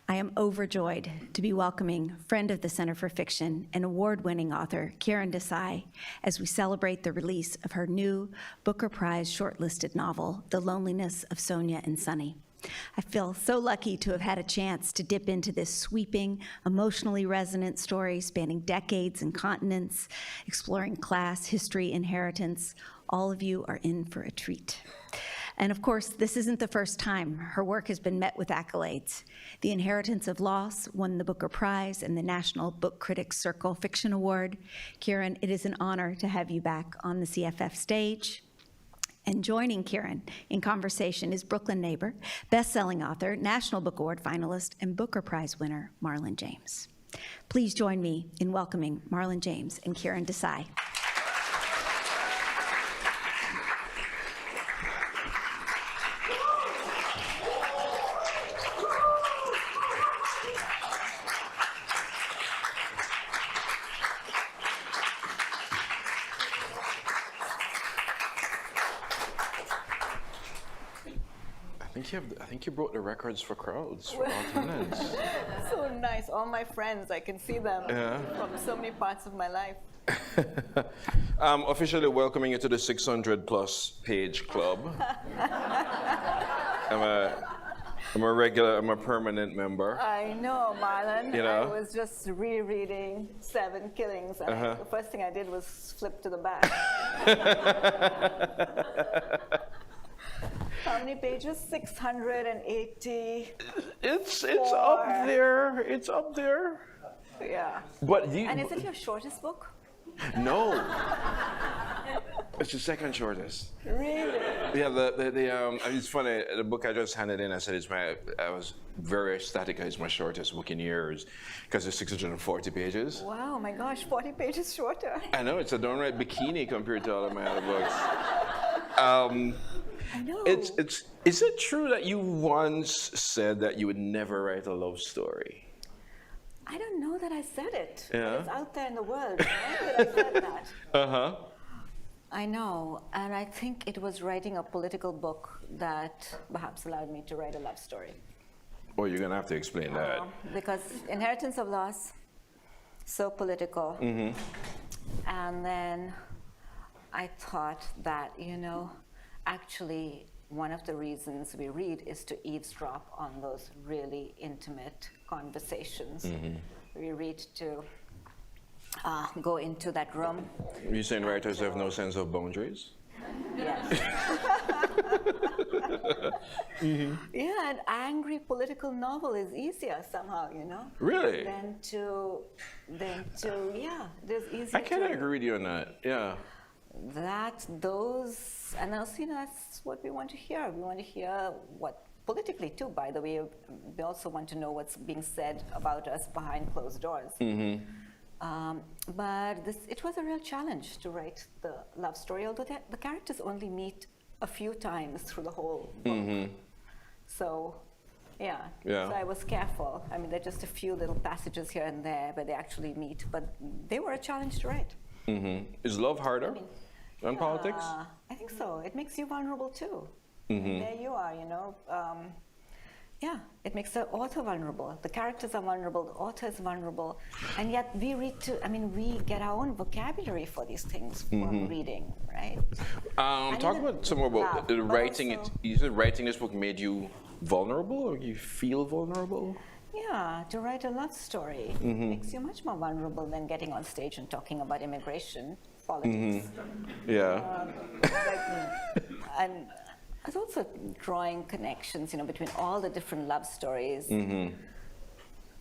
I am overjoyed to be welcoming friend of the Center for Fiction and award-winning author Kiran Desai as we celebrate the release of her new Booker Prize shortlisted novel, The Loneliness of Sonia and Sunny. I feel so lucky to have had a chance to dip into this sweeping, emotionally resonant story spanning decades and continents, exploring class, history, inheritance. All of you are in for a treat. And of course, this isn't the first time her work has been met with accolades. The Inheritance of Loss won the Booker Prize and the National Book Critics Circle Fiction Award. Kiran, it is an honor to have you back on the CFF stage. And joining Kiran in conversation is Brooklyn neighbor, best-selling author, National Book Award finalist, and Booker Prize winner, Marlon James. Please join me in welcoming Marlon James and Kiran Desai. I think you broke the records for crowds for attendance. So nice. All my friends, I can see them from so many parts of my life. Officially welcoming you to the 600+ page club. I'm a permanent member. I know, Marlon. You know? I was just rereading 7 Killings, and the first thing I did was flip to the back. How many pages? 680. It's up there. It's up there. Yeah. But and is it your shortest book? No. It's the second shortest. Really? Yeah. It's funny. The book I just handed in, I said I was very ecstatic. It's my shortest book in years because it's 640 pages. Wow, my gosh, 40 pages shorter. I know, it's a downright bikini compared to all of my other books. I know. Is it true that you once said that you would never write a love story? I don't know that I said it. Yeah. It's out there in the world, right? That I said that. Uh-huh. I know, and I think it was writing a political book that perhaps allowed me to write a love story. Well, you're gonna have to explain that. Because Inheritance of Loss, so political. Mm-hmm. And then I thought that, actually, one of the reasons we read is to eavesdrop on those really intimate conversations. Mm-hmm. We read to go into that room. You're saying writers have no sense of boundaries? Yes. Mm-hmm. Yeah, an angry political novel is easier somehow, Really? Than to there's easier. I kind of agree with you on that. Yeah. And also, that's what we want to hear. We want to hear what, politically too, by the way, we also want to know what's being said about us behind closed doors. Mm-hmm. But it was a real challenge to write the love story, although the characters only meet a few times through the whole book. Mm-hmm. So, yeah. Yeah. So I was careful. I mean, there are just a few little passages here and there where they actually meet, but they were a challenge to write. Mm-hmm. Is love harder than politics? I think so. It makes you vulnerable too. Mm-hmm. There you are, it makes the author vulnerable. The characters are vulnerable, the author is vulnerable. And yet we we get our own vocabulary for these things from reading, right? Talk about some more about the writing. You said writing this book made you vulnerable, or you feel vulnerable? Yeah, to write a love story makes you much more vulnerable than getting on stage and talking about immigration politics. Yeah. And I was also drawing connections, between all the different love stories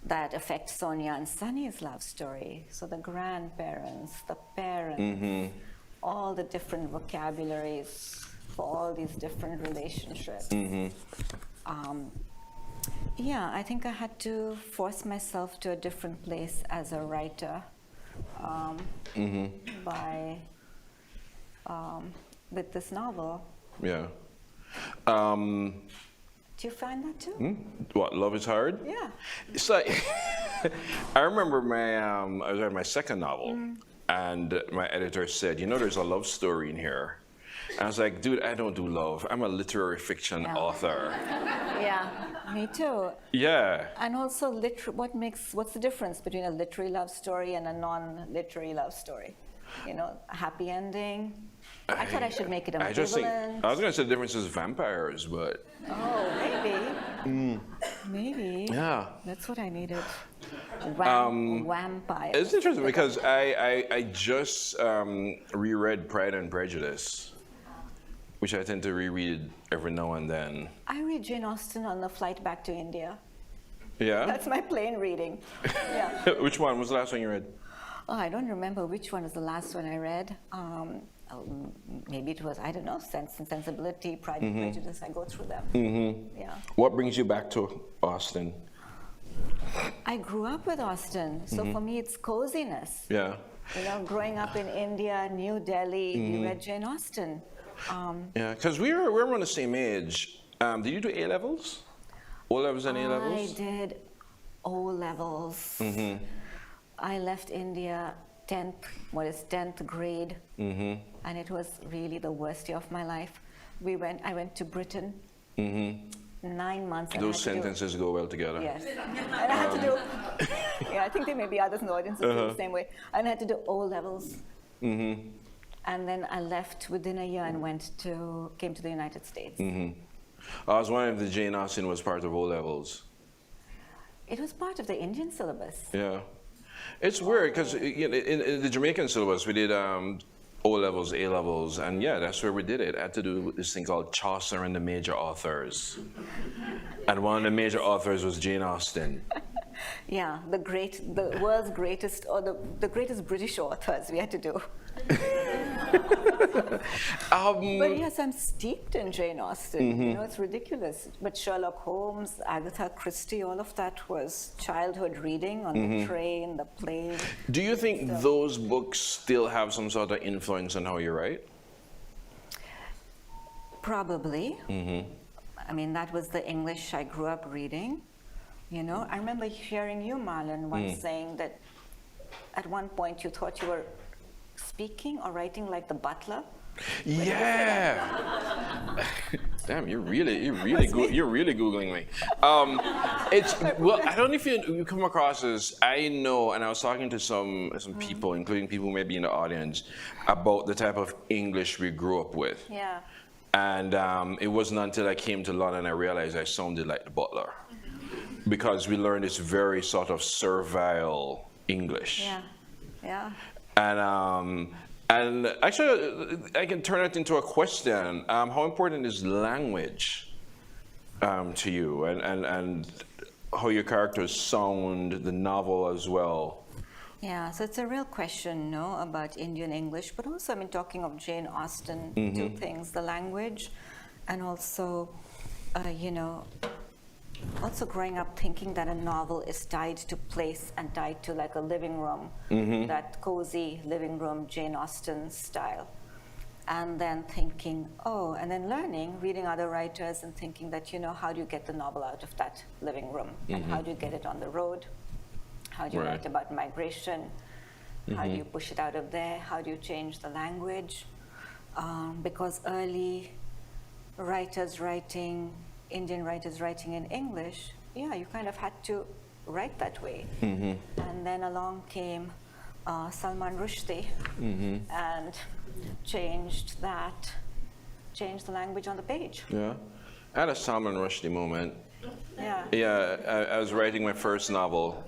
that affect Sonia and Sunny's love story. So the grandparents, the parents, all the different vocabularies for all these different relationships. I think I had to force myself to a different place as a writer with this novel. Yeah. Do you find that too? What, love is hard? Yeah. It's like, I remember I was writing my second novel, and my editor said, there's a love story in here I was like, dude, I don't do love. I'm a literary fiction author. Yeah, me too. Yeah. And also, what's the difference between a literary love story and a non-literary love story? You know, a happy ending. I thought I should make it I just think, ambivalent. I was going to say the difference is vampires, but. Oh, maybe. Maybe. Yeah. That's what I needed. Vampire. It's interesting because I just reread Pride and Prejudice, which I tend to reread every now and then. I read Jane Austen on the flight back to India. Yeah? That's my plane reading. Yeah. Which one was the last one you read? Oh, I don't remember which one was the last one I read. Maybe it was, I don't know, Sense and Sensibility, Pride and Prejudice. I go through them. Yeah. What brings you back to Austen? I grew up with Austen, so for me it's coziness. Yeah. You know, growing up in India, New Delhi, we read Jane Austen. Yeah, because we're around the same age. Did you do A-levels? O-levels and A-levels? I did O-levels. I left India 10th grade, and it was really the worst year of my life. I went to Britain, 9 months. And Those I had to sentences go well together. Yes, and I had to do, yeah, I think there may be others in the audience who feel the same way. And I had to do O-levels. And then I left within a year and came to the United States. I was wondering if the Jane Austen was part of O-levels. It was part of the Indian syllabus. Yeah. It's weird because in the Jamaican syllabus we did O-levels, A-levels, and yeah, that's where we did it. I had to do this thing called Chaucer and the Major Authors. And one of the major authors was Jane Austen. Yeah, the world's greatest, or the greatest British authors we had to do. But yes, I'm steeped in Jane Austen. You know, it's ridiculous. But Sherlock Holmes, Agatha Christie, all of that was childhood reading on the train, the plane. Do you think those books still have some sort of influence on how you write? Probably. I mean, that was the English I grew up reading. You know, I remember hearing you, Marlon, once saying that at one point you thought you were speaking or writing like the butler. Yeah. Damn, you're really googling me. Well, I don't know if you come across this. I know, and I was talking to some people, including people who may be in the audience, about the type of English we grew up with. Yeah. And it wasn't until I came to London I realized I sounded like the butler, because we learned this very sort of servile English. Yeah. Yeah. And actually, I can turn it into a question. How important is language to you, and how your characters sound, the novel as well? Yeah, so it's a real question, no, about Indian English, but also, I mean, talking of Jane Austen, two things, the language, and also, you know, also growing up thinking that a novel is tied to place and tied to like a living room, that cozy living room, Jane Austen style. And then thinking, and then reading other writers and thinking that, you know, how do you get the novel out of that living room? And how do you get it on the road? How do you write about migration? How do you push it out of there? How do you change the language? Because early Indian writers writing in English, you kind of had to write that way. And then along came Salman Rushdie and changed the language on the page. Yeah, I had a Salman Rushdie moment. Yeah. Yeah, I was writing my first novel,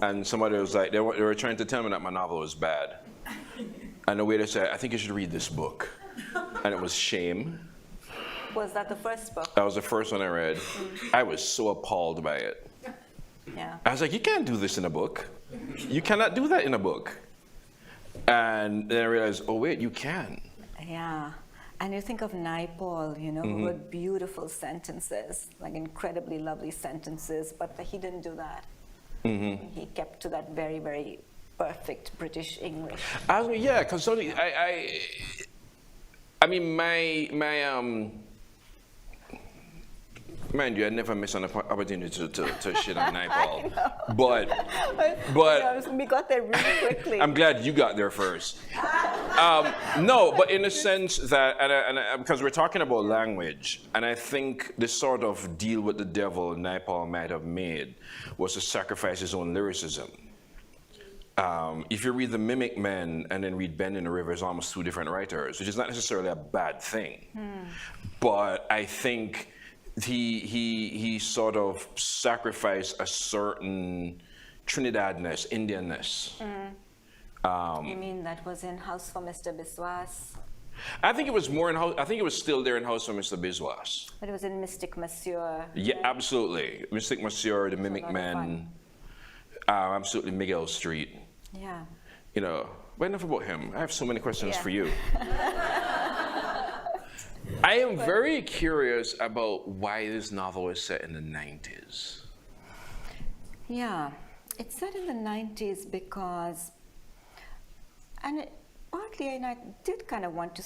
and somebody was like, they were trying to tell me that my novel was bad. And the waiter said, I think you should read this book. And it was Shame. Was that the first book? That was the first one I read. I was so appalled by it. Yeah. I was like, you can't do this in a book. You cannot do that in a book. And then I realized, oh wait, you can. Yeah. And you think of Naipaul, you know, who wrote beautiful sentences, like incredibly lovely sentences, but he didn't do that. He kept to that very, very perfect British English. Yeah, because I mean, my Mind you, I never miss an opportunity to shit on Nepal. But we got there really quickly. I'm glad you got there first. No, but in a sense that, because we're talking about language, and I think the sort of deal with the devil Nepal might have made was to sacrifice his own lyricism. If you read The Mimic Men and then read Bend in the River, it's almost two different writers, which is not necessarily a bad thing. But I think he sort of sacrificed a certain Trinidadness, Indianness. You mean that was in House for Mr. Biswas? I think it was more in House. I think it was still there in House for Mr. Biswas. But it was in Mystic Monsieur. Yeah, absolutely. Mystic Monsieur, The Mimic Men, absolutely Miguel Street. Yeah. You know, but enough about him. I have so many questions for you. I am very curious about why this novel is set in the 90s. Yeah, it's set in the 90s because, and partly I did kind of want to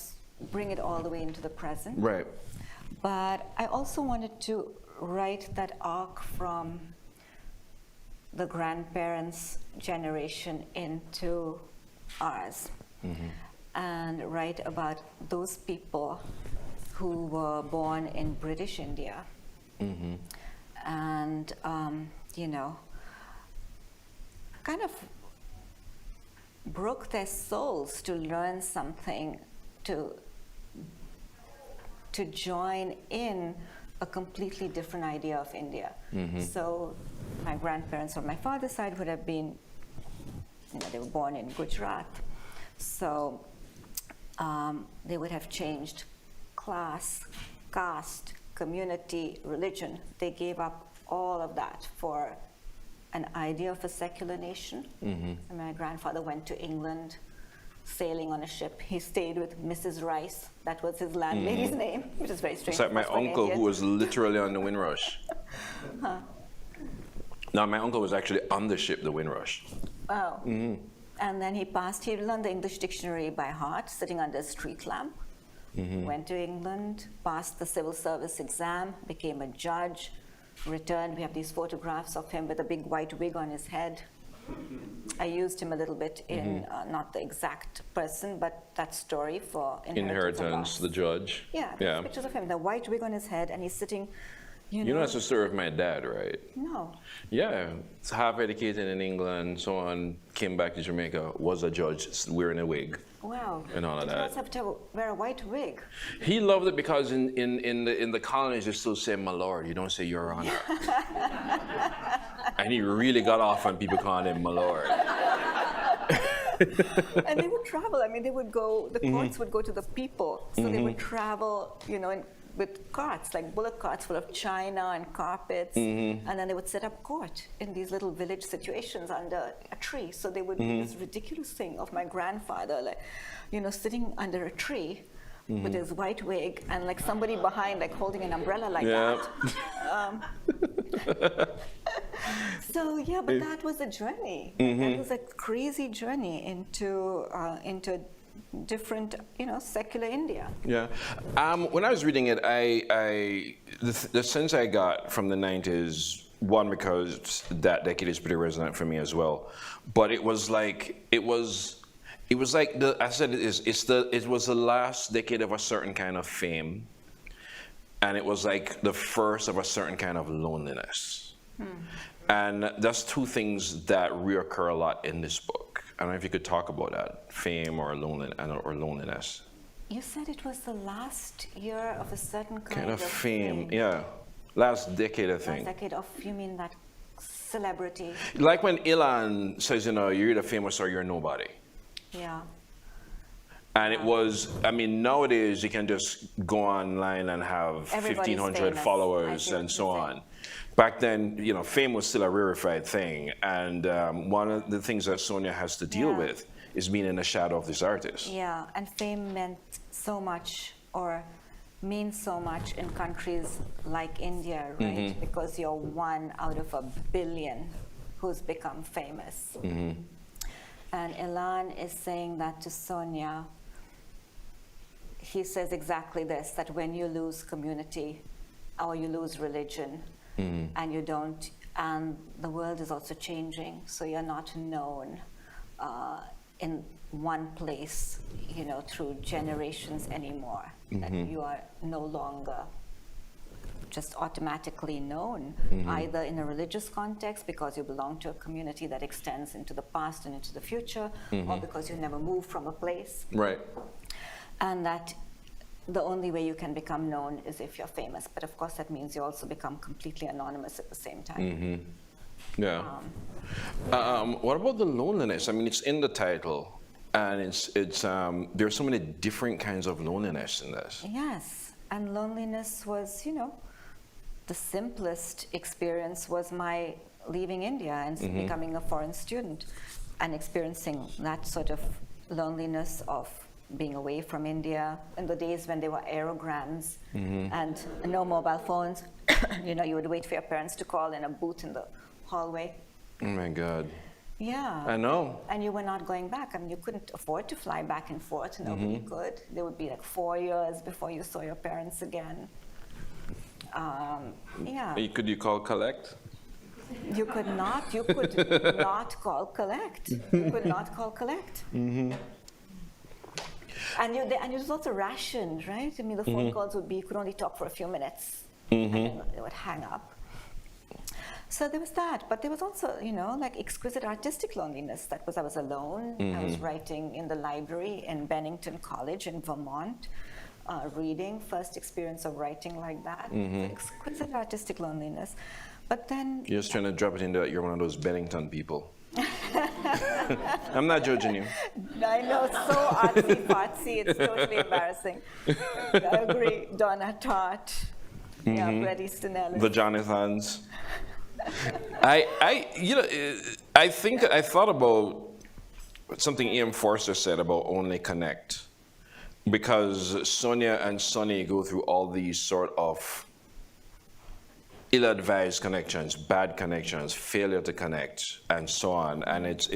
bring it all the way into the present. Right. But I also wanted to write that arc from the grandparents' generation into ours, and write about those people who were born in British India, and you know, kind of broke their souls to learn something, to join in a completely different idea of India. So my grandparents on my father's side would have been, you know, they were born in Gujarat. So they would have changed class, caste, community, religion. They gave up all of that for an idea of a secular nation. And my grandfather went to England, sailing on a ship. He stayed with Mrs. Rice. That was his landlady's name, which is very strange. It's like my uncle who was literally on the Windrush. No, my uncle was actually on the ship, the Windrush. Oh. And then he learned the English dictionary by heart, sitting under a street lamp. Went to England, passed the civil service exam, became a judge, returned. We have these photographs of him with a big white wig on his head. I used him a little bit in, not the exact person, but that story for Inheritance, the judge. Yeah, pictures of him, the white wig on his head, and he's sitting, you know. That's the story of my dad, right? No. Yeah, it's half educated in England, so on, came back to Jamaica, was a judge, wearing a wig. Wow. And all of Did you that. also have to wear a white wig? He loved it because in the colonies they still say my lord, you don't say your honor. And he really got off on people calling him my lord. And they would travel. I mean, they would go, the courts would go to the people. So they would travel, you know, with carts, like bullock carts full of china and carpets. And then they would set up court in these little village situations under a tree. So they would do this ridiculous thing of my grandfather, like, you know, sitting under a tree with his white wig and like somebody behind, like holding an umbrella like that. So yeah, but that was a journey. It was a crazy journey into different, you know, secular India. Yeah. When I was reading it, the sense I got from the 90s, one, because that decade is pretty resonant for me as well, but it was like it was like it was the last decade of a certain kind of fame, and it was like the first of a certain kind of loneliness. And that's two things that reoccur a lot in this book. I don't know if you could talk about that, fame or loneliness. You said it was the last year of a certain kind of fame. Yeah. Last decade, I think. Last decade of, you mean that celebrity? Like when Elon says, you know, you're either famous or you're nobody. Yeah. And it was, I mean, nowadays you can just go online and have 1,500 followers and so on. Back then, you know, fame was still a rarefied thing. And one of the things that Sonia has to deal with is being in the shadow of this artist. Yeah, and fame meant so much, or means so much in countries like India, right? Because you're one out of a billion who's become famous. And Elan is saying that to Sonia. He says exactly this, that when you lose community, or you lose religion, and you don't, and the world is also changing, so you're not known in one place, through generations anymore. That you are no longer just automatically known, either in a religious context because you belong to a community that extends into the past and into the future, or because you never moved from a place. Right. And that the only way you can become known is if you're famous. But of course, that means you also become completely anonymous at the same time. Yeah. What about the loneliness? I mean, it's in the title, and it's there's so many different kinds of loneliness in this. Yes, and loneliness was, the simplest experience was my leaving India and becoming a foreign student and experiencing that sort of loneliness of being away from India in the days when there were aerograms and no mobile phones. You would wait for your parents to call in a booth in the hallway. Oh my God. Yeah. I know. And you were not going back. I mean, you couldn't afford to fly back and forth. Nobody could. There would be like 4 years before you saw your parents again. Yeah. Could you call collect? You could not. You could not call collect. You could not call collect. And it was also rationed, right? I mean, the phone calls would be, you could only talk for a few minutes, and then they would hang up. So there was that, but there was also, like exquisite artistic loneliness. I was alone. I was writing in the library in Bennington College in Vermont, reading, first experience of writing like that. Exquisite artistic loneliness. But then... You're just trying to drop it into that you're one of those Bennington people. I'm not judging you. I know, so artsy-fartsy, it's totally embarrassing. I agree, Donna Tartt, Bret Easton Ellis. The Jonathans. I think I thought about something E.M. Forster said about only connect, because Sonia and Sonny go through all these sort of ill-advised connections, bad connections, failure to connect, and so on. And it's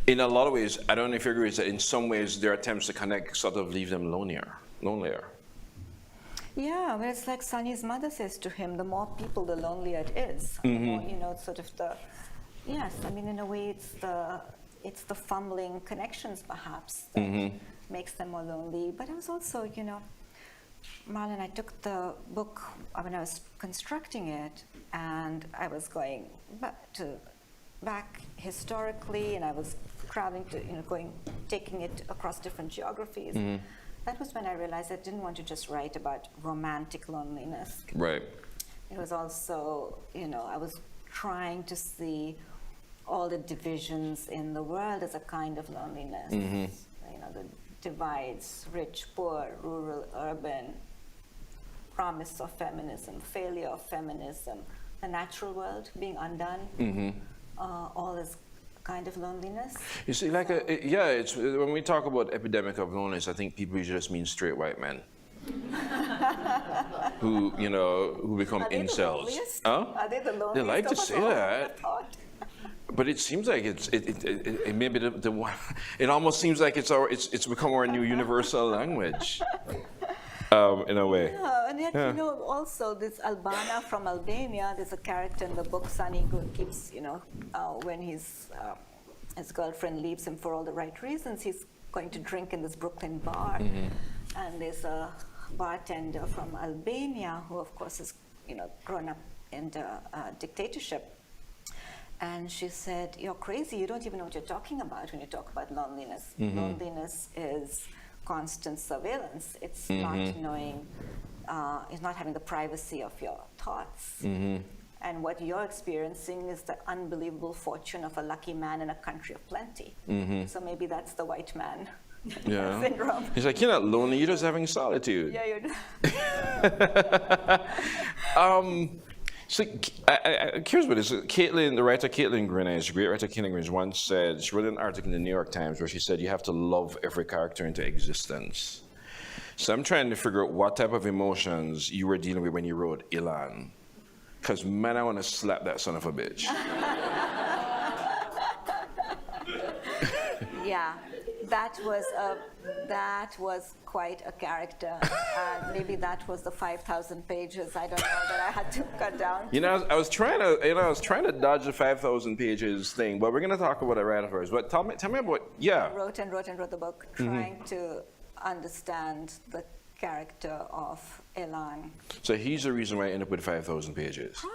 in a lot of ways, I don't know if you agree with that, in some ways their attempts to connect sort of leave them lonelier. Yeah, well, it's like Sonny's mother says to him, the more people, the lonelier it is. The more, it's sort of yes, I mean, in a way, it's the fumbling connections, perhaps, that makes them more lonely. But I was also, Marlon, I took the book when I was constructing it, and I was going back historically, and I was traveling to, taking it across different geographies. That was when I realized I didn't want to just write about romantic loneliness. Right. It was also, I was trying to see all the divisions in the world as a kind of loneliness. The divides, rich, poor, rural, urban, promise of feminism, failure of feminism, the natural world being undone, all this kind of loneliness. You see, it's when we talk about epidemic of loneliness, I think people usually just mean straight white men who become incels. Huh? Are they the loneliest? They like to say that. But it seems like it maybe the one. It almost seems like it's become our new universal language, in a way. Yeah, and yet also this Albana from Albania. There's a character in the book. Sonny keeps when his girlfriend leaves him for all the right reasons, he's going to drink in this Brooklyn bar, and there's a bartender from Albania who, of course, is grown up in the dictatorship. And she said, "You're crazy. You don't even know what you're talking about when you talk about loneliness. Loneliness is constant surveillance. It's not knowing, it's not having the privacy of your thoughts. And what you're experiencing is the unbelievable fortune of a lucky man in a country of plenty. So maybe that's the white man syndrome." He's like, "You're not lonely. You're just having solitude." Yeah, you're. So I'm curious about this. The writer Caitlin Grenes, great writer Caitlin Grenes, once said, she wrote an article in the New York Times where she said, you have to love every character into existence. So I'm trying to figure out what type of emotions you were dealing with when you wrote Ilan. Because, man, I want to slap that son of a bitch. Yeah. that was quite a character. Maybe that was the 5,000 pages. I don't know that I had to cut down. You know, I was trying to dodge the 5,000 pages thing, but we're going to talk about it right afterwards. But tell me about, yeah. I wrote the book trying to understand the character of Elan. So he's the reason why I ended up with 5,000 pages.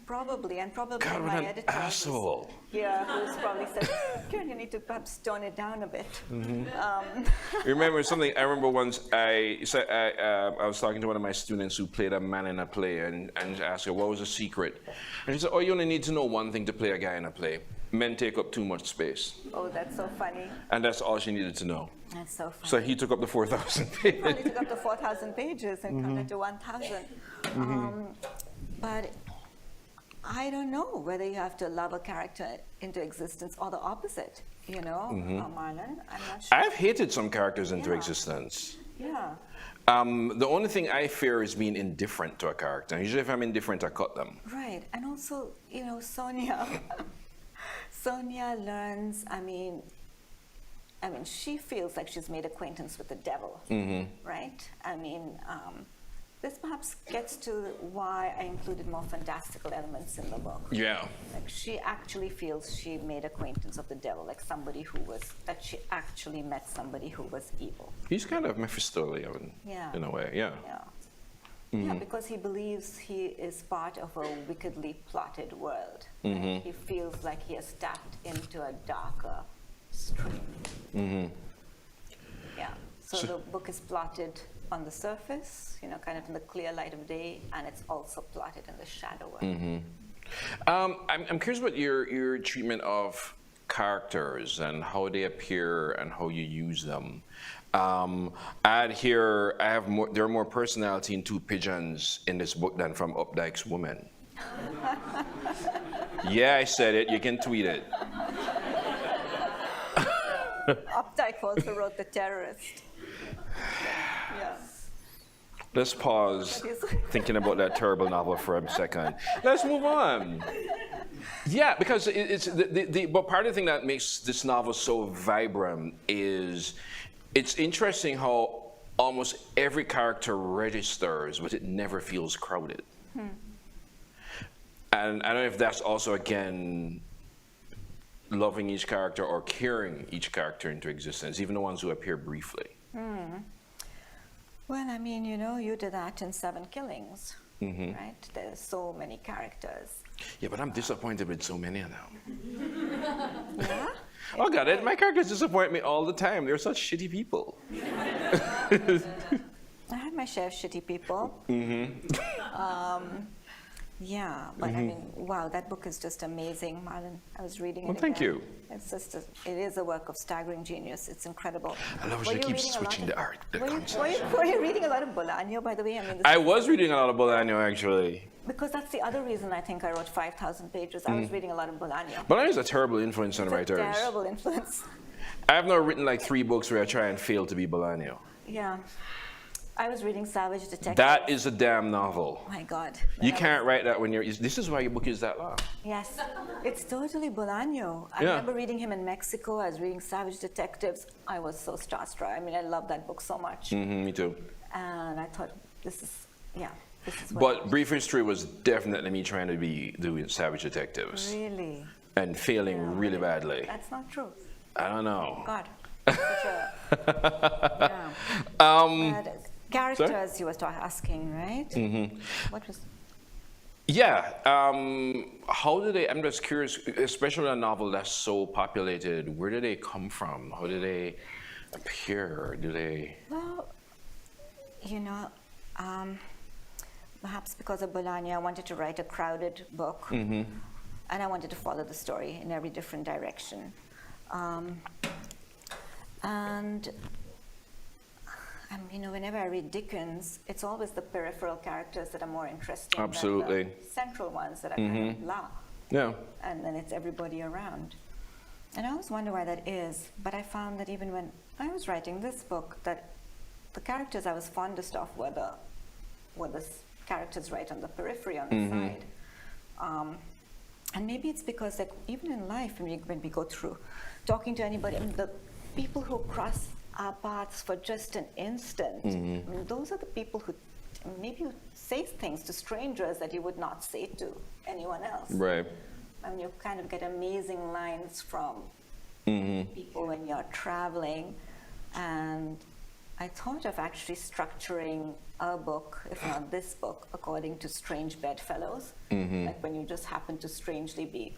Probably, and probably God, what my an editor. asshole. Yeah, who's probably said, Kiran, you need to perhaps tone it down a bit. Remember something? I remember once I was talking to one of my students who played a man in a play, and asked her what was the secret, and she said, "Oh, you only need to know one thing to play a guy in a play: men take up too much space." Oh, that's so funny. And that's all she needed to know. That's so funny. So he took up the 4,000 pages. Probably took up to 4,000 pages and cut it to 1,000. But I don't know whether you have to love a character into existence or the opposite, you know, Marlon. I'm not sure. I've hated some characters into Yeah. existence. Yeah. The only thing I fear is being indifferent to a character. Usually if I'm indifferent, I cut them. Right. And also, you know, Sonia. Sonia learns, I mean, she feels like she's made acquaintance with the devil, right? I mean, this perhaps gets to why I included more fantastical elements in the book. Yeah. Like she actually feels she made acquaintance of the devil, like somebody that she actually met somebody who was evil. He's kind of Mephistopheles in a way, yeah. Yeah. Yeah, because he believes he is part of a wickedly plotted world. Right? He feels like he has tapped into a darker stream. Yeah. So the book is plotted on the surface, you know, kind of in the clear light of day, and it's also plotted in the shadow world. I'm curious about your treatment of characters and how they appear and how you use them. There are more personality in Two Pigeons in this book than from Updike's Woman. Yeah, I said it. You can tweet it. Updike also wrote The Terrorist. Yeah. Let's pause thinking about that terrible novel for a second. Let's move on. Yeah, because but part of the thing that makes this novel so vibrant is it's interesting how almost every character registers, but it never feels crowded. And I don't know if that's also, again, loving each character or carrying each character into existence, even the ones who appear briefly. Well, I mean, you know, you did that in 7 Killings, right? There's so many characters. Yeah, but I'm disappointed with so many of them. Yeah? Oh, got it. My characters disappoint me all the time. They're such shitty people. I had my share of shitty people. Yeah, but I mean, wow, that book is just amazing, Marlon. I was reading it. Well, thank again. you. It's just, it is a work of staggering genius. It's incredible. I love Were she you keeps reading a lot switching the art, the concept. Were you reading a lot of Bolaño, by the way? I mean, I was reading a lot of Bolaño, actually. because that's the other reason I think I wrote 5,000 pages. I was reading a lot of Bolaño. Bolaño is a terrible influence on It's a writers. terrible influence. I have now written like 3 books where I try and fail to be Bolaño. Yeah. I was reading Savage Detective. That is a damn novel. My God. You can't write that when you're. This is why your book is that long. Yes, it's totally Bolaño. I remember reading him in Mexico. I was reading Savage Detectives. I was so starstruck. I mean, I love that book so much. Me too. And I thought, this is what. But Brief History was definitely me trying to be doing Savage Detectives Really? and failing really badly. That's not true. I don't know. God. Such a, But characters you were asking, right? What was... Yeah. How do they? I'm just curious, especially a novel that's so populated. Where do they come from? How do they appear? Do they? Well, you know, perhaps because of Bolaño, I wanted to write a crowded book, and I wanted to follow the story in every different direction. And you know, whenever I read Dickens, it's always the peripheral characters that are more interesting Absolutely. than the central ones that are kind of blah. Yeah. And then it's everybody around. And I always wonder why that is, but I found that even when I was writing this book, that the characters I was fondest of were the characters right on the periphery, on the side. And maybe it's because, like, even in life, when we go through talking to anybody, I mean, people who cross our paths for just an instant, I mean, those are the people who maybe say things to strangers that you would not say to anyone else. Right. I mean, you kind of get amazing lines from people when you're traveling. And I thought of actually structuring a book, if not this book, according to strange bedfellows. Like when you just happen to strangely be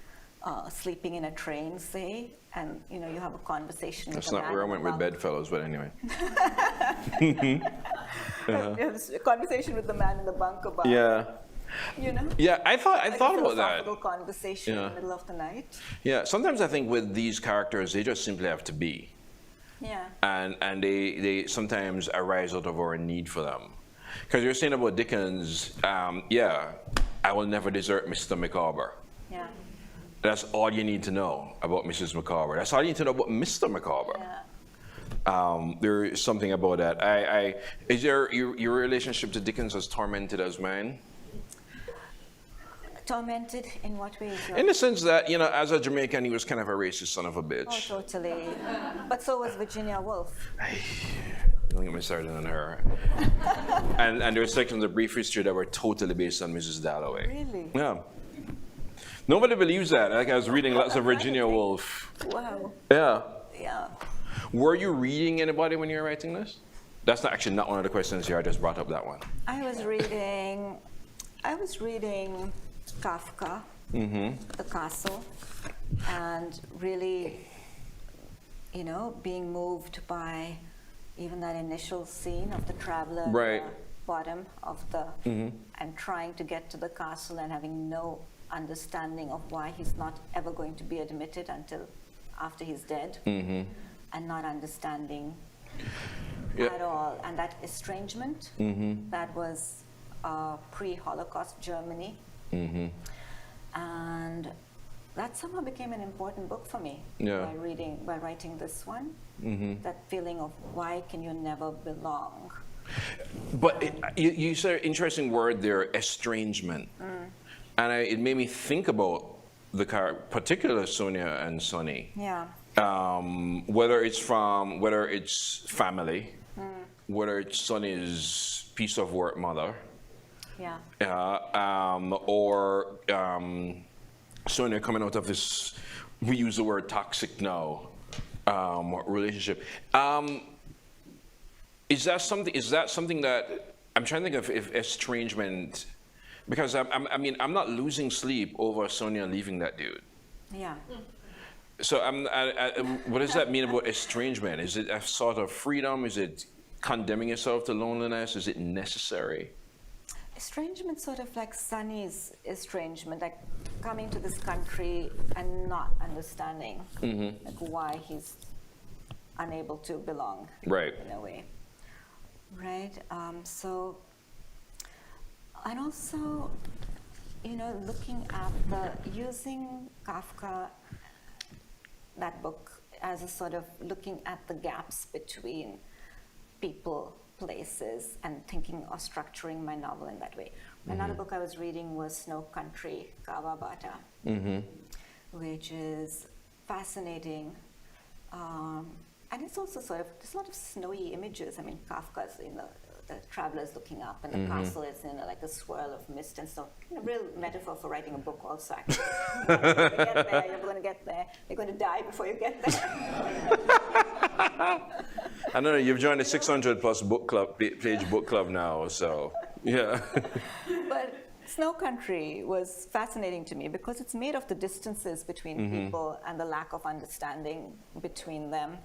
sleeping in a train, say, and you have a conversation That's with a not man where I in went the with bedfellows, but anyway. You have a conversation with the man in the bunk about, Yeah, I thought like about a that. philosophical conversation in the middle of the night. Yeah, sometimes I think with these characters, they just simply have to be. Yeah. And they sometimes arise out of our need for them. Because you're saying about Dickens, I will never desert Mr. Micawber. Yeah. That's all you need to know about Mrs. Micawber. That's all you need to know about Mr. Micawber. Yeah. There is something about that. Is your relationship to Dickens as tormented as mine? Tormented in what way? In the sense that, as a Jamaican, he was kind of a racist son of a Oh, bitch. totally. But so was Virginia Woolf. Don't get me started on her. and there were sections of brief history that were totally based on Mrs. Dalloway. Really? Yeah. Nobody believes that. Like, I was reading lots of Virginia Woolf. Wow. Yeah. Yeah. Were you reading anybody when you were writing this? That's actually not one of the questions here. I just brought up that one. I was reading Kafka, The Castle, and really, being moved by even that initial scene of the traveler Right. at the bottom of the, and trying to get to the castle and having no understanding of why he's not ever going to be admitted until after he's dead, and not understanding at all. And that estrangement, that was pre-Holocaust Germany. And that somehow became an important book for me by writing this one. That feeling of why can you never belong? But you said an interesting word there, estrangement. And it made me think about the particular Sonia and Sonny. Yeah. Whether it's family, whether it's Sonny's piece of work mother, or Sonia coming out of this, we use the word toxic now, relationship. Is that something that, I'm trying to think of if estrangement, because I'm not losing sleep over Sonia leaving that dude. Yeah. So what does that mean about estrangement? Is it a sort of freedom? Is it condemning yourself to loneliness? Is it necessary? Estrangement, sort of like Sonny's estrangement, like coming to this country and not understanding like why he's unable to belong, Right. in a way, right? So, and also, looking at using Kafka, that book, as a sort of looking at the gaps between people, places, and thinking or structuring my novel in that way. Another book I was reading was Snow Country, Kawabata, which is fascinating. And it's also sort of, there's a lot of snowy images. I mean, Kafka's, the traveler's looking up, and the castle is in like a swirl of mist and stuff. A real metaphor for writing a book also, actually. You're going to get there. You're going to die before you get there. I don't know, you've joined a 600 plus page book club now, so yeah. But Snow Country was fascinating to me because it's made of the distances between people and the lack of understanding between them.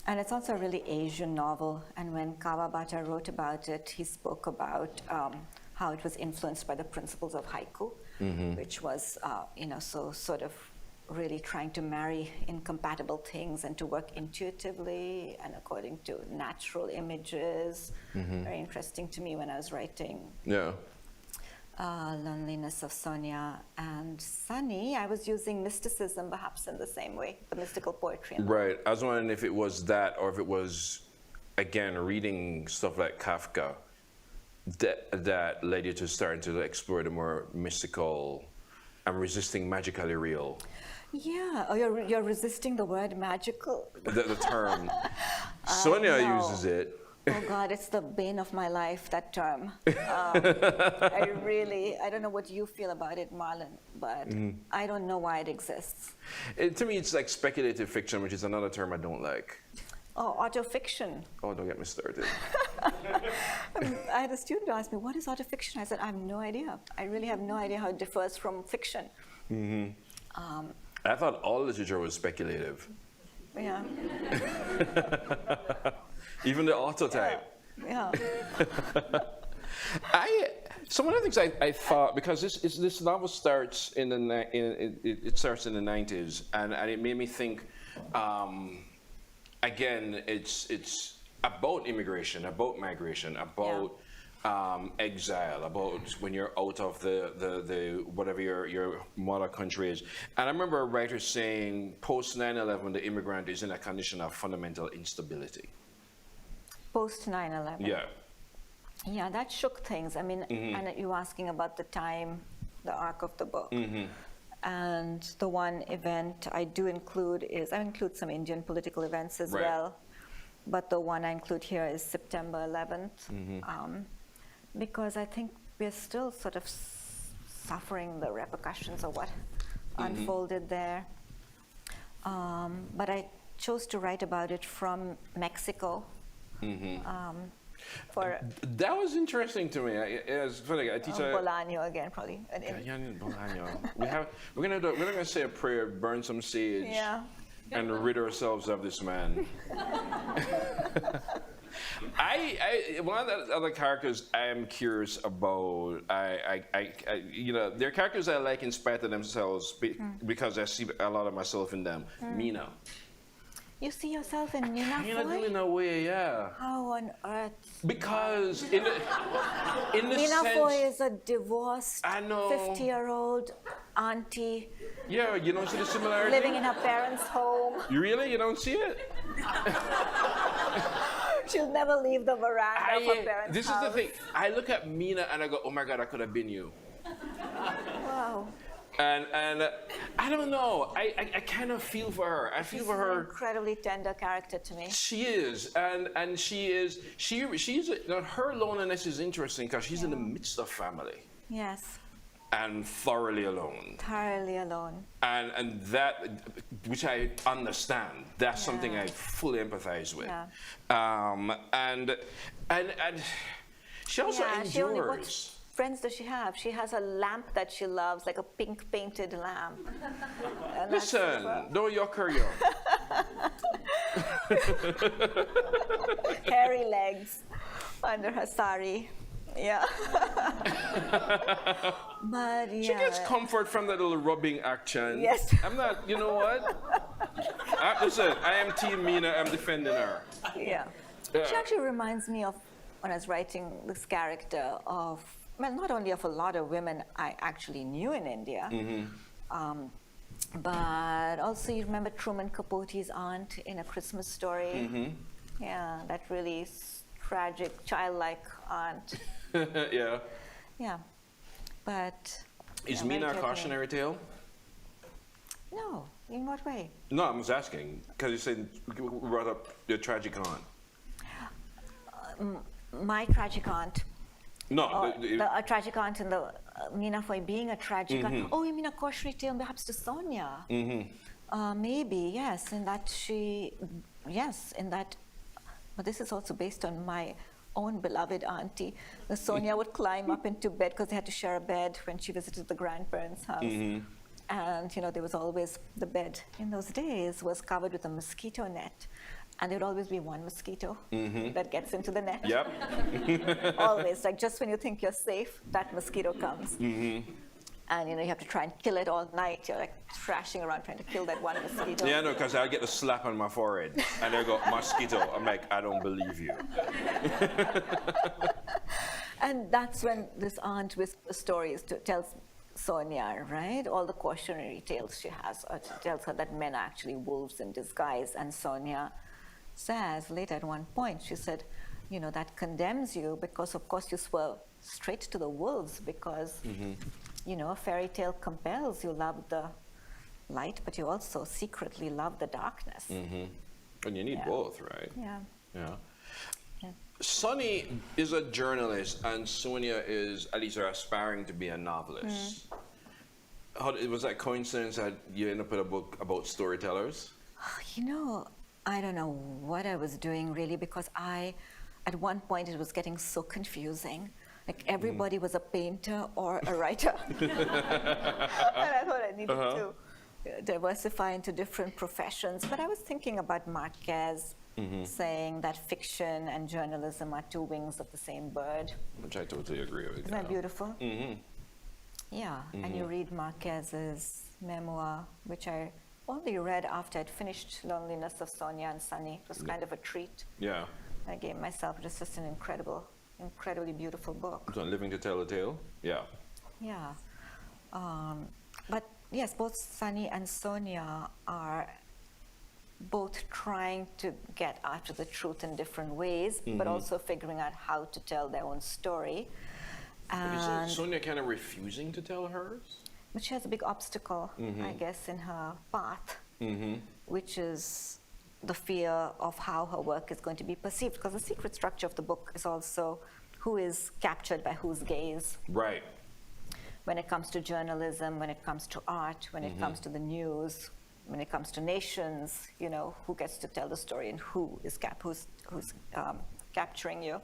And it's also a really Asian novel. And when Kawabata wrote about it, he spoke about how it was influenced by the principles of haiku, which was, so sort of really trying to marry incompatible things and to work intuitively and according to natural images. Very interesting to me when I was writing Loneliness of Sonia and Sunny. I was using mysticism perhaps in the same way, the mystical poetry. Right. I was wondering if it was that or if it was, again, reading stuff like Kafka that led you to starting to explore the more mystical and resisting magically real. Yeah, oh, you're resisting the word magical. The term. Sonia know. uses it. Oh God, it's the bane of my life, that term. I don't know what you feel about it, Marlon, but I don't know why it exists. To me, it's like speculative fiction, which is another term I don't like. Oh, autofiction. Oh, don't get me started. I had a student ask me, what is autofiction? I said, I have no idea. I really have no idea how it differs from fiction. I thought all literature was speculative. Yeah, Even the autotype. yeah. Some of the things I thought, because this novel starts in the it starts in the 90s, and it made me think. Again, it's about immigration, about migration, about exile, about when you're out of the whatever your mother country is. And I remember a writer saying, post 9/11, the immigrant is in a condition of fundamental instability. Post 9/11. Yeah. Yeah, that shook things. I mean, and you were asking about the time, the arc of the book. And the one event I do include is, I include some Indian political events as well, but the one I include here is September 11th, because I think we're still sort of suffering the repercussions of what unfolded there. But I chose to write about it from Mexico. That was interesting to me. It's funny. I teach Bolaño again, probably. We're gonna say a prayer, burn some sage, and rid ourselves of this man. One of the other characters I am curious about. They're characters I like in spite of themselves because I see a lot of myself in them. Mina. You see yourself in Mina Mina Foy? in a way, yeah. How on earth? Because in the Mina sense, Foy is a divorced I know. 50-year-old auntie Yeah, you don't see the similarity. living in her parents' home. You really? You don't see it? She'll never leave the veranda of her parents' This house. is the thing. I look at Mina and I go, oh my God, I could have been you. Wow. And I don't know. I kind of feel for her. I feel She's for an her. incredibly tender character to me. She is, and she's her loneliness is interesting because she's in the midst of family Yes, and thoroughly alone. thoroughly alone. And that, which I understand, that's something I fully empathize with. Yeah. And she also She only, what endures. friends does she have? She has a lamp that she loves, like a pink painted lamp. And that's Listen, her. don't yuck her young. Hairy legs under her sari. Yeah. But yeah. She gets comfort from that little rubbing action. Yes. I'm not, you know what? Listen, I am Team Mina, I'm defending her. Yeah. Yeah. She actually reminds me of, when I was writing this character, of, well, not only of a lot of women I actually knew in India, but also you remember Truman Capote's aunt in A Christmas Story? Yeah, that really tragic, childlike aunt. Yeah. Yeah, but... Is yeah, Mina a very cautionary tale? No, in what way? No, I'm just asking, because you said, you brought up your tragic aunt. My tragic aunt. No, A tragic aunt in the Mina Foy being a tragic aunt. Oh, you mean a cautionary tale perhaps to Sonia? Maybe, yes, in that but this is also based on my own beloved auntie. The Sonia would climb up into bed because they had to share a bed when she visited the grandparents' house. And, there was always, the bed in those days was covered with a mosquito net. And there would always be one mosquito that gets into the net. Yep. Always, like just when you think you're safe, that mosquito comes. And you have to try and kill it all night. You're like thrashing around trying to kill that one mosquito. Yeah, no, because I get a slap on my forehead, and they go, mosquito. I'm like, I don't believe you. And that's when this aunt with stories tells Sonia, right? All the cautionary tales she has, tells her that men are actually wolves in disguise. And Sonia says later at one point, she said, that condemns you because, of course, you swore straight to the wolves because, a fairy tale compels you love the light, but you also secretly love the darkness. And you need both, right? Yeah. Yeah. Yeah. Sonny is a journalist, and Sonia is, at least, are aspiring to be a novelist. Was that coincidence that you ended up with a book about storytellers? You know, I don't know what I was doing really, because at one point it was getting so confusing. Like everybody was a painter or a writer. And I thought I needed to diversify into different professions. But I was thinking about Marquez saying that fiction and journalism are two wings of the same bird. Which I totally agree with. Isn't that beautiful? Yeah, and you read Marquez's memoir, which I only read after I'd finished Loneliness of Sonia and Sunny. It was kind of a treat. Yeah. I gave myself. It was just an incredibly beautiful book. So Living to Tell the Tale? Yeah. Yeah. But yes, both Sunny and Sonia are both trying to get after the truth in different ways, but also figuring out how to tell their own story. And Is Sonia kind of refusing to tell hers? but she has a big obstacle, I guess, in her path, which is the fear of how her work is going to be perceived. Because the secret structure of the book is also who is captured by whose gaze. Right. When it comes to journalism, when it comes to art, when it comes to the news, when it comes to nations, you know, who gets to tell the story and who is who's capturing you.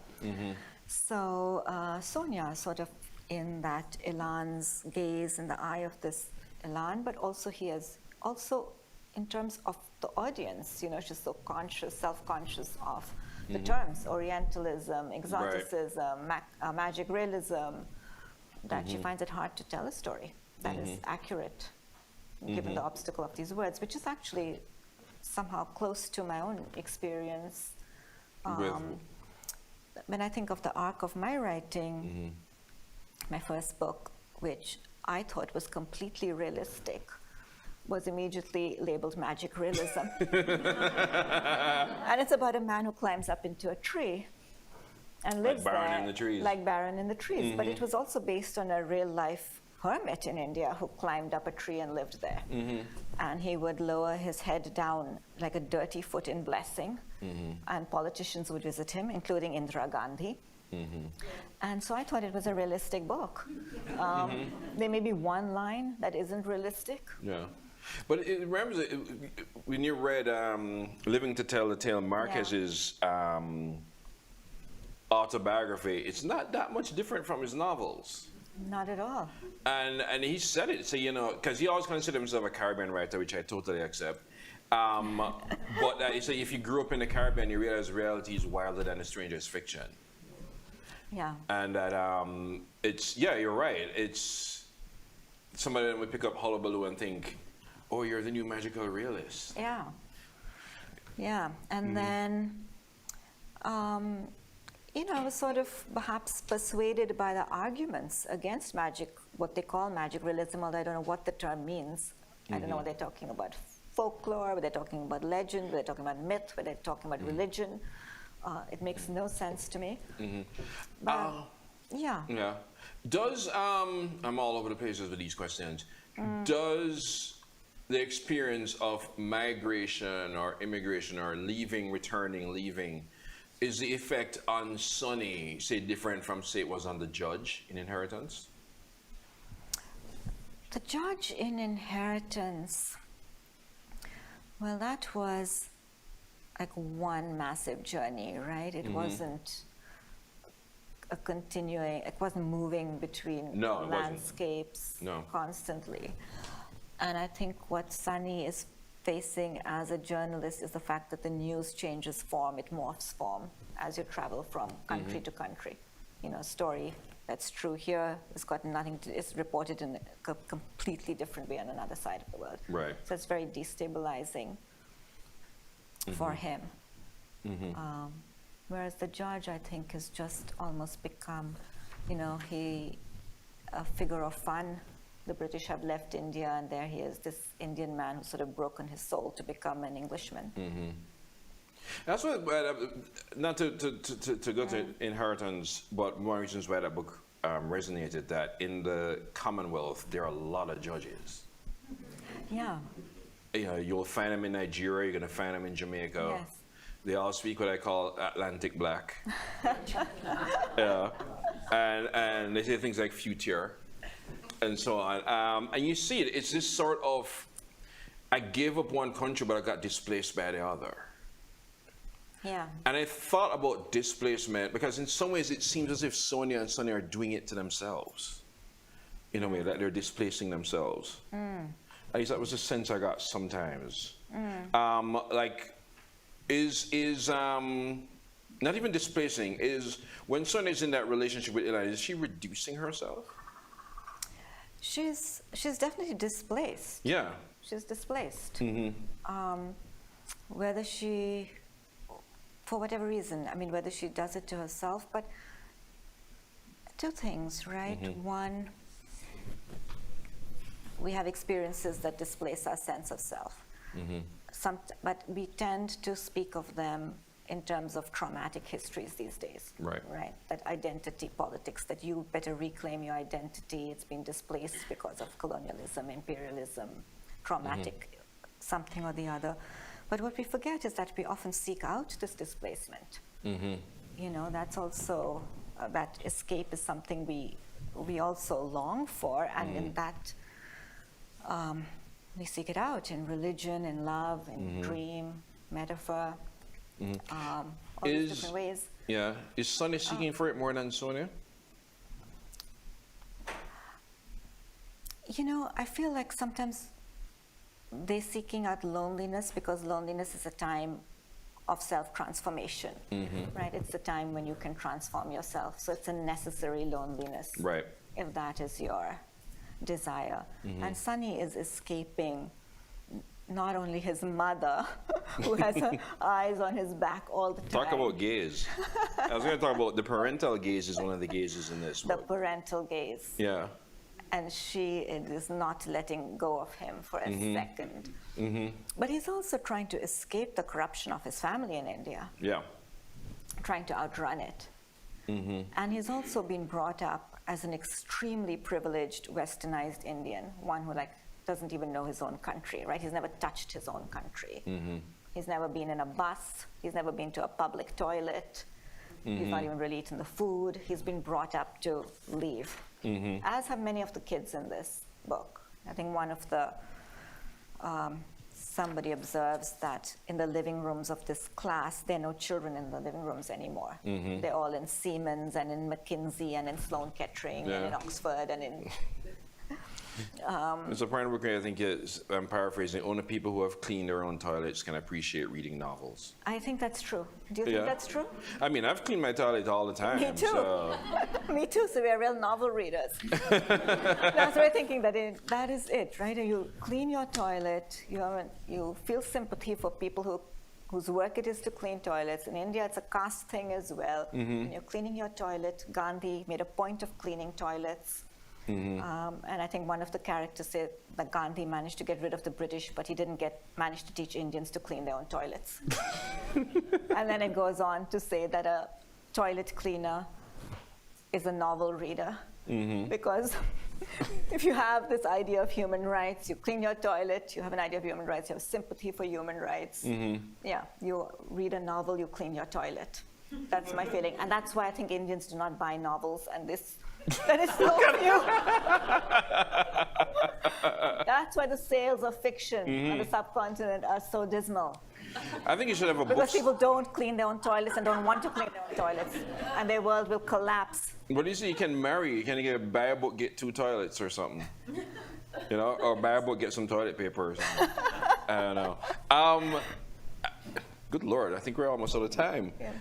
So Sonia is sort of in that Elan's gaze, in the eye of this Elan, but also he is also in terms of the audience, you know, she's so conscious, self-conscious of the terms, Orientalism, exoticism, magic realism, that she finds it hard to tell a story that is accurate, given the obstacle of these words, which is actually somehow close to my own experience. When I think of the arc of my writing, my first book, which I thought was completely realistic, was immediately labeled magic realism. And it's about a man who climbs up into a tree and lives Baron there. in the trees. Like Baron in the trees. But it was also based on a real life hermit in India who climbed up a tree and lived there. And he would lower his head down like a dirty foot in blessing. And politicians would visit him, including Indira Gandhi. And so I thought it was a realistic book. There may be one line that isn't realistic. Yeah. But remember, when you read Living to Tell the Tale, Marquez's autobiography, it's not that much different from his novels. Not at all. And he said it, so, you know, because he always considered himself a Caribbean writer, which I totally accept. But he said if you grew up in the Caribbean, you realize reality is wilder than a stranger's fiction. Yeah. And that it's, yeah, you're right. It's somebody that would pick up Hullabaloo and think, oh, you're the new magical realist. Yeah. Yeah. And then, you know, I was sort of perhaps persuaded by the arguments against magic, what they call magic realism, although I don't know what the term means. I don't know what they're talking about folklore, whether they're talking about legend, whether they're talking about myth, whether they're talking about religion. It makes no sense to me. But, yeah. Yeah. Does, I'm all over the places with these questions. Does the experience of migration or immigration or leaving, returning, leaving, is the effect on Sonny, say, different from, say, it was on the judge in Inheritance? The judge in Inheritance, well, that was like one massive journey, right? It wasn't a continuing, it wasn't moving between landscapes constantly. And I think what Sunny is facing as a journalist is the fact that the news changes form, it morphs form as you travel from country to country. You know, a story that's true here has got nothing to, it's reported in a completely different way on another side of the world. Right. So it's very destabilizing for him. Whereas the judge, I think, has just almost become, you know, a figure of fun. The British have left India, and there he is, this Indian man who's sort of broken his soul to become an Englishman. That's what, not to go to Inheritance, but one of the reasons why that book resonated, that in the Commonwealth, there are a lot of judges. Yeah. You know, you'll find them in Nigeria, you're going to find them in Jamaica. Yes. They all speak what I call Atlantic Black. Yeah. And they say things like future and so on. And you see it, it's this sort of, I gave up one country, but I got displaced by the other. Yeah. And I thought about displacement because in some ways it seems as if Sonia and Sonia are doing it to themselves. In a way that they're displacing themselves. At least that was the sense I got sometimes. Like, is not even displacing, is when Sonia's in that relationship with Eli, is she reducing herself? She's definitely displaced. Yeah. She's displaced. Whether she, for whatever reason, I mean, whether she does it to herself, but two things, right? One, we have experiences that displace our sense of self. But we tend to speak of them in terms of traumatic histories these days. Right. Right. That identity politics, that you better reclaim your identity. It's been displaced because of colonialism, imperialism, traumatic something or the other. But what we forget is that we often seek out this displacement. You know, that's also, that escape is something we also long for, and in that, we seek it out in religion, in love, in dream, metaphor, all these different ways. Yeah. Is Sonia seeking for it more than Sonia? You know, I feel like sometimes they're seeking out loneliness because loneliness is a time of self-transformation, right? It's the time when you can transform yourself. So it's a necessary loneliness, Right. if that is your desire. And Sunny is escaping not only his mother, who has her eyes on his back all the time. Talk about gaze. I was going to talk about the parental gaze is one of the gazes in this the book. parental gaze. Yeah. And she is not letting go of him for a second. But he's also trying to escape the corruption of his family in India, Yeah. trying to outrun it. And he's also been brought up as an extremely privileged, westernized Indian, one who doesn't even know his own country, right? He's never touched his own country. He's never been in a bus. He's never been to a public toilet. He's not even really eaten the food. He's been brought up to leave, as have many of the kids in this book. I think one of the, somebody observes that in the living rooms of this class, there are no children in the living rooms anymore. They're all in Siemens and in McKinsey and in Sloan Kettering and in Oxford and in... It's a part of the book I think is, I'm paraphrasing, only people who have cleaned their own toilets can appreciate reading novels. I think that's true. Do you think that's true? I mean, I've cleaned my toilet all the time. Me too. So. Me too, so we're real novel readers. That's why I'm thinking that that is it, right? You clean your toilet, you feel sympathy for people whose work it is to clean toilets. In India, it's a caste thing as well. When you're cleaning your toilet, Gandhi made a point of cleaning toilets. And I think one of the characters said that Gandhi managed to get rid of the British, but he didn't manage to teach Indians to clean their own toilets. And then it goes on to say that a toilet cleaner is a novel reader. Because if you have this idea of human rights, you clean your toilet, you have an idea of human rights, you have sympathy for human rights. Yeah, you read a novel, you clean your toilet. That's my feeling. And that's why I think Indians do not buy novels, and that is so few. That's why the sales of fiction on the subcontinent are so dismal. I think you should have a book. Because people don't clean their own toilets and don't want to clean their own toilets, and their world will collapse. What do you say? You can marry. You can buy a book, get 2 toilets or something. You know, or buy a book, get some toilet paper or something. I don't know. Good Lord, I think we're almost out of time. Yeah.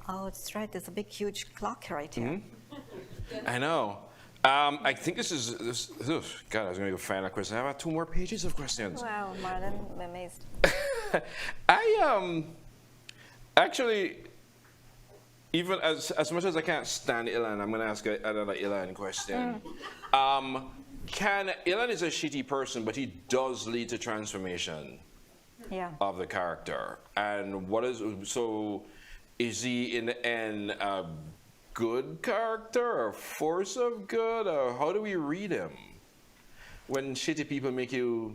Oh, that's right. There's a big, huge clock right here. I know. I think this is, God, I was going to go find a question. I have 2 more pages of questions. Wow, Marlon, I'm amazed. Actually, even as much as I can't stand Ilan, I'm going to ask another Ilan question. Ilan is a shitty person, but he does lead to transformation of the character. And is he in the end a good character, a force of good, or how do we read him? When shitty people make you...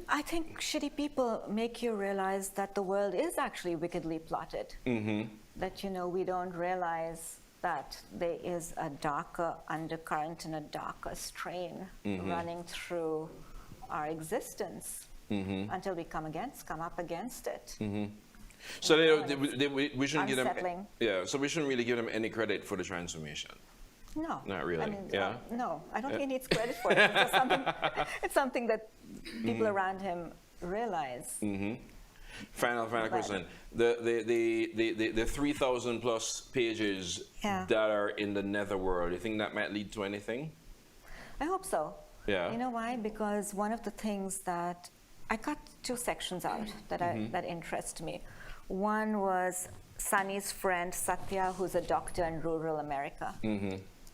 I think shitty people make you realize that the world is actually wickedly plotted. That, you know, we don't realize that there is a darker undercurrent and a darker strain running through our existence until we come up against it. So we shouldn't give them... Unsettling. Yeah, so we shouldn't really give them any credit for the transformation. No. Not really, I mean, yeah? No, I don't think he needs credit for it. It's something that people around him realize. Final question. The 3,000 plus pages that are in the netherworld, you think that might lead to anything? I hope so. Yeah. You know why? Because one of the things that I cut 2 sections out that that interest me. One was Sunny's friend Satya, who's a doctor in rural America,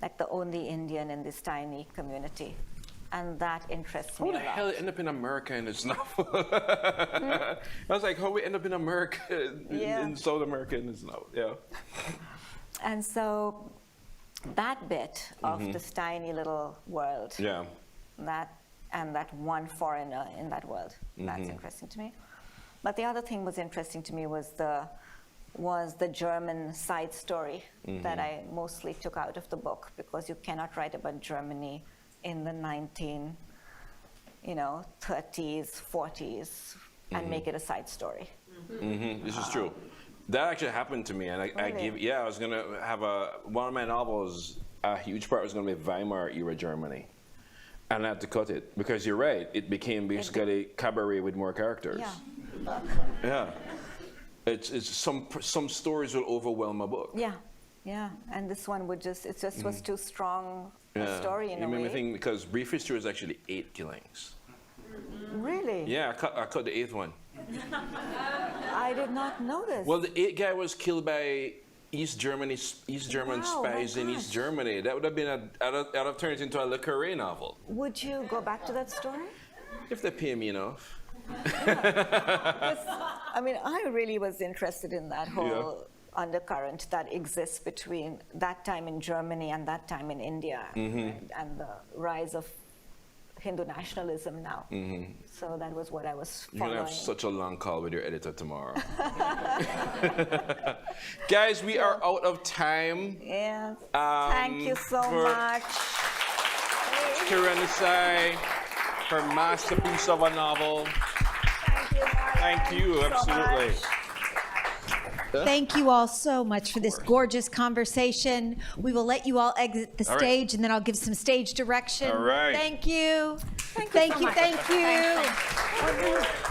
like the only Indian in this tiny community. And that interests me a How lot. the hell end up in America in this novel? I was like, how we end up in America, in South America in this novel? Yeah. And so that bit of this tiny little world, that one foreigner in that world, that's interesting to me. But the other thing was interesting to me was the German side story that I mostly took out of the book, because you cannot write about Germany in the 1930s, 40s, and make it a side story. This is true. That actually happened to me, and I was gonna have one of my novels, a huge part was gonna be Weimar era Germany. And I had to cut it, because you're right, it became basically cabaret with more characters. Yeah. It's some stories will overwhelm a book. Yeah, and this one would just was too strong a story in a way. You made me think, because Brief History was actually 8 killings. Really? Yeah, I cut the 8th one. I did not know this. Well, the 8th guy was killed by East German spies in East Germany. That would have been that have turned into a Le Carré novel. Would you go back to that story? If they pay me enough. I mean, I really was interested in that whole undercurrent that exists between that time in Germany and that time in India, and the rise of Hindu nationalism now. So that was what I was following. You're going to have such a long call with your editor tomorrow. Guys, we are out of time. Yes. Thank you so much. Kiran Desai, her masterpiece of a novel. Thank you, Marlon. Thank you, absolutely. So much. Thank you all so much for this gorgeous conversation. We will let you all exit the stage, and then I'll give some stage direction. All right. Thank you. Thank you so much. Thank you. Thanks.